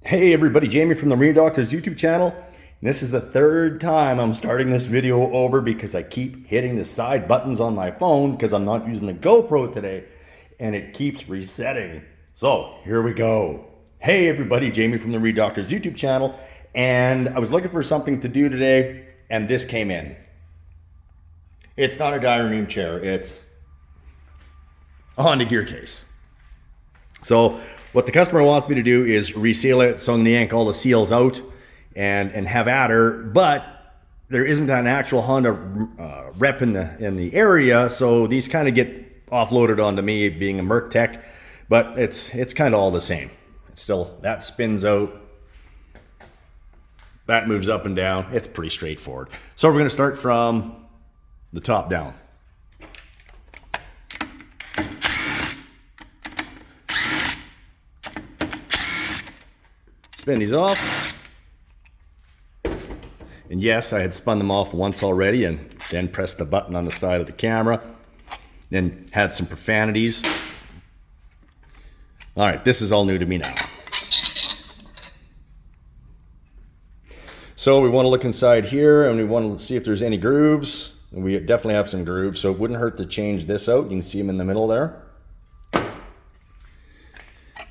Hey everybody, Jamie from the Marine Doctors YouTube channel. This is the third time I'm starting this video over because I keep hitting the side buttons on my phone because I'm not using the GoPro today and it keeps resetting. So here we go. Hey everybody, Jamie from the Marine Doctors YouTube channel, and I was looking for something to do today and this came in. It's not a dining room chair, it's a Honda Gearcase. So what the customer wants me to do is reseal it, so I'm gonna yank all the seals out and have at her, but there isn't an actual Honda rep in the area, so these kind of get offloaded onto me being a Merc tech, but it's kind of all the same. It's still, that spins out, that moves up and down. It's pretty straightforward. So we're gonna start from the top down. Spin these off. And yes, I had spun them off once already and then pressed the button on the side of the camera. Then had some profanities. All right, this is all new to me now. So we want to look inside here and we want to see if there's any grooves. And we definitely have some grooves, so it wouldn't hurt to change this out. You can see them in the middle there.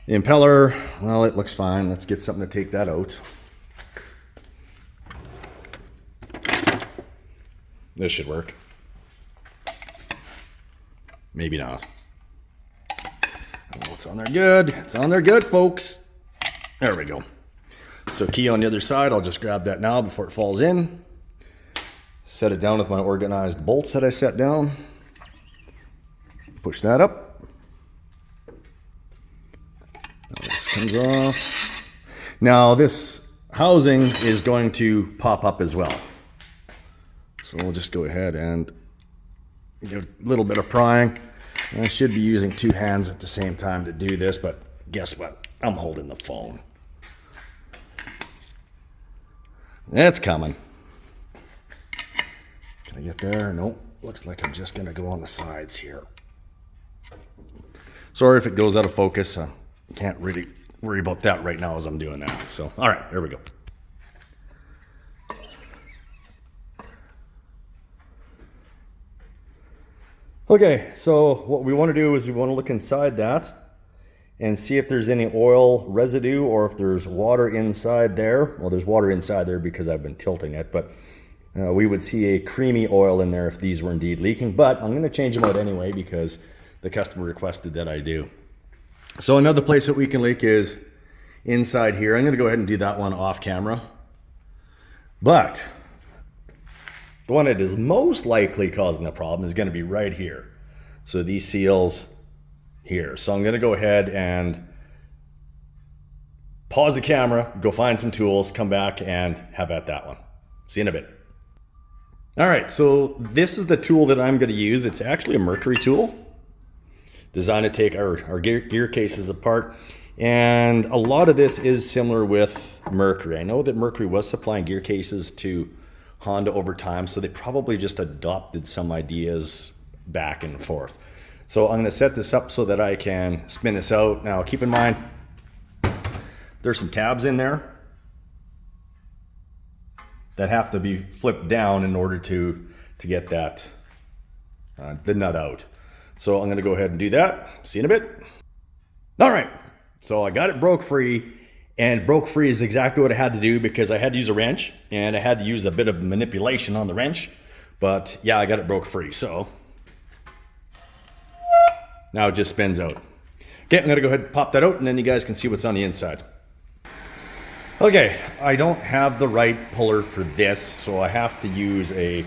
The impeller, well, it looks fine. Let's get something to take that out. This should work. Maybe not. Oh, it's on there good. It's on there good, folks. There we go. So key on the other side, I'll just grab that now before it falls in. Set it down with my organized bolts that I set down. Push that up. This comes off. Now this housing is going to pop up as well. So we'll just go ahead and give a little bit of prying. And I should be using two hands at the same time to do this, but guess what? I'm holding the phone. It's coming. Can I get there? Nope. Looks like I'm just gonna go on the sides here. Sorry if it goes out of focus. Can't really worry about that right now as I'm doing that. So, all right, here we go. Okay, so what we want to do is we want to look inside that and see if there's any oil residue or if there's water inside there. Well, there's water inside there because I've been tilting it, but we would see a creamy oil in there if these were indeed leaking, but I'm going to change them out anyway because the customer requested that I do. So another place that we can leak is inside here. I'm going to go ahead and do that one off camera. But the one that is most likely causing the problem is going to be right here. So these seals here. So I'm going to go ahead and pause the camera, go find some tools, come back and have at that one. See you in a bit. All right, so this is the tool that I'm going to use. It's actually a Mercury tool, designed to take our gear cases apart. And a lot of this is similar with Mercury. I know that Mercury was supplying gear cases to Honda over time, so they probably just adopted some ideas back and forth. So I'm going to set this up so that I can spin this out. Now keep in mind, there's some tabs in there that have to be flipped down in order to get that the nut out. So I'm gonna go ahead and do that. See you in a bit. All right, so I got it broke free, and broke free is exactly what I had to do because I had to use a wrench and I had to use a bit of manipulation on the wrench, but yeah, I got it broke free. So now it just spins out. Okay, I'm gonna go ahead and pop that out and then you guys can see what's on the inside. Okay, I don't have the right puller for this, so I have to use a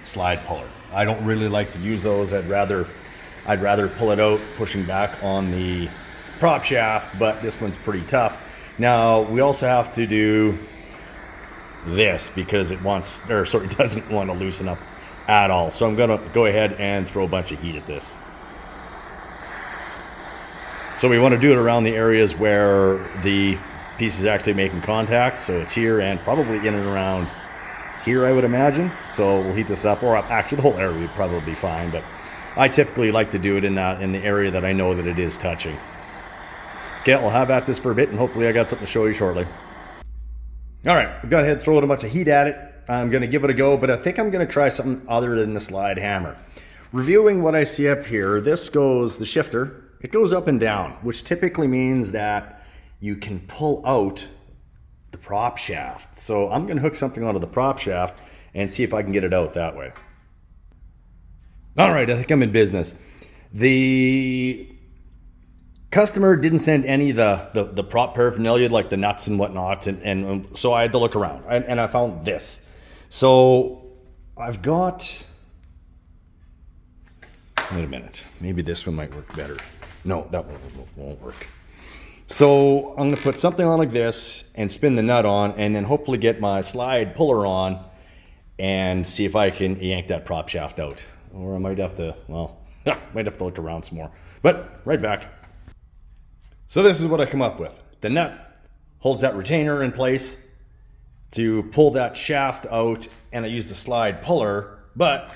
slide puller. I don't really like to use those. I'd rather pull it out pushing back on the prop shaft, but this one's pretty tough. Now we also have to do this because it doesn't want to loosen up at all. So I'm gonna go ahead and throw a bunch of heat at this. So we want to do it around the areas where the piece is actually making contact. So it's here and probably in and around here, I would imagine. So we'll heat this up, or actually the whole area would probably be fine, but I typically like to do it in the area that I know that it is touching. Okay, I'll have at this for a bit, and hopefully I got something to show you shortly. All right, I've got ahead, throw a bunch of heat at it. I'm going to give it a go, but I think I'm going to try something other than the slide hammer. Reviewing what I see up here, this goes, the shifter, it goes up and down, which typically means that you can pull out the prop shaft. So I'm going to hook something onto the prop shaft and see if I can get it out that way. All right, I think I'm in business. The customer didn't send any of the prop paraphernalia, like the nuts and whatnot, and so I had to look around, and I found this. So I've got, wait a minute, maybe this one might work better. No, that one won't work. So I'm gonna put something on like this and spin the nut on, and then hopefully get my slide puller on and see if I can yank that prop shaft out. Or I might have to, well, might have to look around some more, but right back. So this is what I come up with. The nut holds that retainer in place to pull that shaft out, and I use the slide puller. But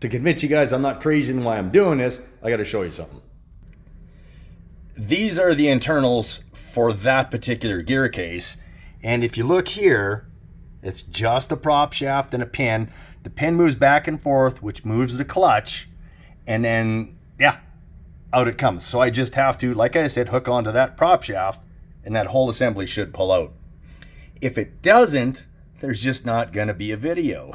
to convince you guys I'm not crazy in why I'm doing this, I got to show you something. These are the internals for that particular gear case. And if you look here, it's just a prop shaft and a pin. The pin moves back and forth, which moves the clutch. And then, yeah, out it comes. So I just have to, like I said, hook onto that prop shaft, and that whole assembly should pull out. If it doesn't, there's just not going to be a video.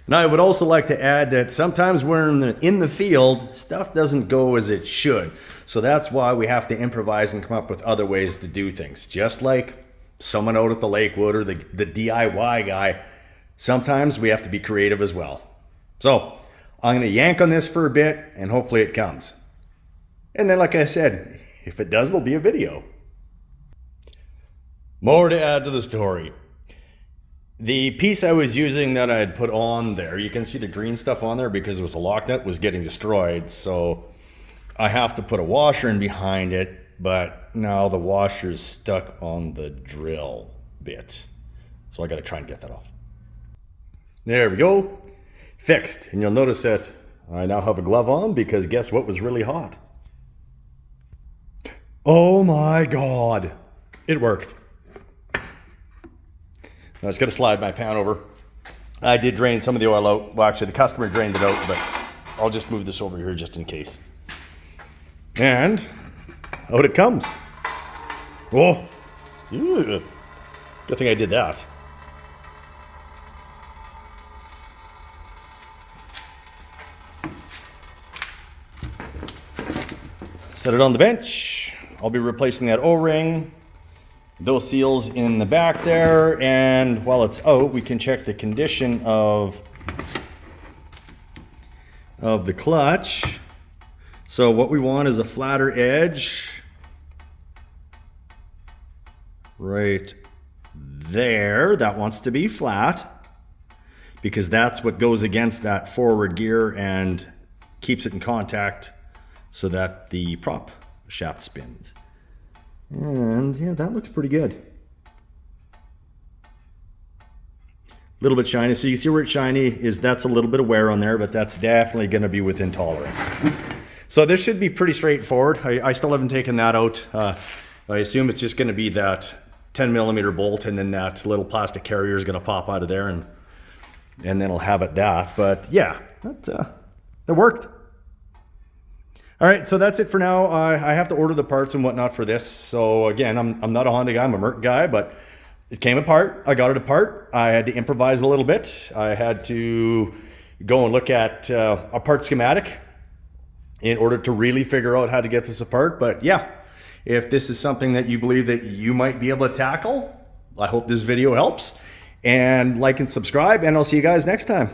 And I would also like to add that sometimes when in the field, stuff doesn't go as it should. So that's why we have to improvise and come up with other ways to do things. Just like someone out at the Lakewood or the DIY guy, sometimes we have to be creative as well. So I'm going to yank on this for a bit, and hopefully it comes. And then, like I said, if it does, there'll be a video. More to add to the story. The piece I was using that I had put on there, you can see the green stuff on there because it was a lock nut, was getting destroyed. So I have to put a washer in behind it, but now the washer's stuck on the drill bit. So I got to try and get that off. There we go. Fixed. And you'll notice that I now have a glove on because guess what was really hot? Oh my God. It worked. I was going to slide my pan over. I did drain some of the oil out. Well, actually, the customer drained it out, but I'll just move this over here just in case. And out it comes. Oh, ew. Good thing I did that. Set it on the bench. I'll be replacing that O-ring. Those seals in the back there, and while it's out, we can check the condition of the clutch. So what we want is a flatter edge right there. That wants to be flat because that's what goes against that forward gear and keeps it in contact so that the prop shaft spins. And yeah, that looks pretty good. A little bit shiny. So you can see where it's shiny is, that's a little bit of wear on there, but that's definitely going to be within tolerance. So this should be pretty straightforward. I still haven't taken that out. I assume it's just going to be that 10mm bolt, and then that little plastic carrier is going to pop out of there, and then I'll have it that. But yeah, that worked. All right, so that's it for now. I have to order the parts and whatnot for this. So again, I'm not a Honda guy, I'm a Merc guy, but it came apart. I got it apart. I had to improvise a little bit. I had to go and look at a part schematic in order to really figure out how to get this apart. But yeah, if this is something that you believe that you might be able to tackle, I hope this video helps. And like and subscribe, and I'll see you guys next time.